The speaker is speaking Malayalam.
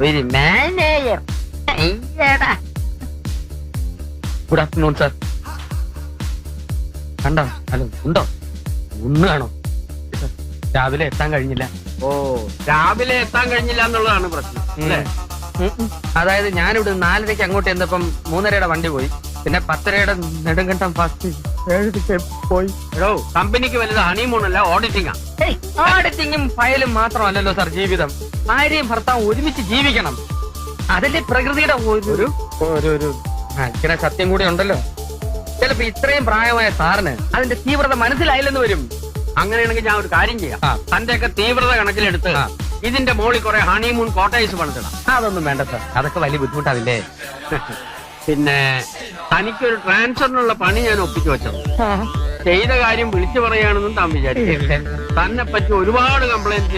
ഒരു മാനേജർ. Good afternoon sir. കണ്ടോ? അല്ല ഉണ്ടോ? ഒന്ന് കാണോ? രാവിലെ എത്താൻ കഴിഞ്ഞില്ല. ഓ, രാവിലെ എത്താൻ കഴിഞ്ഞില്ല എന്നുള്ളതാണ് പ്രശ്നം അല്ലേ? അതായത് ഞാനിവിടെ 4:30 അങ്ങോട്ട് ചെന്നപ്പം 3:30 വണ്ടി പോയി. പിന്നെ 10:30 നെടുങ്കണ്ടം ഫസ്റ്റ് 7:00 പോയി. എടോ, കമ്പനിക്ക് വലുത് ഹണിമൂണല്ല, ഓഡിറ്റിംഗാ. ഓഡിറ്റിംഗും ഫയലും മാത്രമല്ലല്ലോ സാർ ജീവിതം. ഭാര്യയും ഭർത്താവും ഒരുമിച്ച് ജീവിക്കണം. അതല്ലേ പ്രകൃതിയുടെ ഒരു ഇങ്ങനെ സത്യം കൂടി ഉണ്ടല്ലോ. ചിലപ്പോ ഇത്രയും പ്രായമായ സാറിന് അതിന്റെ തീവ്രത മനസ്സിലായില്ലെന്ന് വരും. അങ്ങനെയാണെങ്കിൽ ഞാൻ ഒരു കാര്യം ചെയ്യാം. തന്റെയൊക്കെ തീവ്രത കണക്കിലെടുത്ത് ഇതിന്റെ മോളിൽ കുറെ ഹണിമൂൺ കോട്ടേഴ്സ് പണിതിടാം. അതൊന്നും വേണ്ട സാർ, അതൊക്കെ വലിയ ബുദ്ധിമുട്ടാവില്ലേ? പിന്നെ തനിക്കൊരു ട്രാൻസ്ഫറിനുള്ള പണി ഞാൻ ഒപ്പിച്ചു വെച്ചത്. ചെയ്ത കാര്യം വിളിച്ചു പറയാണെന്നും താൻ വിചാരിച്ചു. തന്നെ പറ്റി ഒരുപാട് കംപ്ലൈന്റ്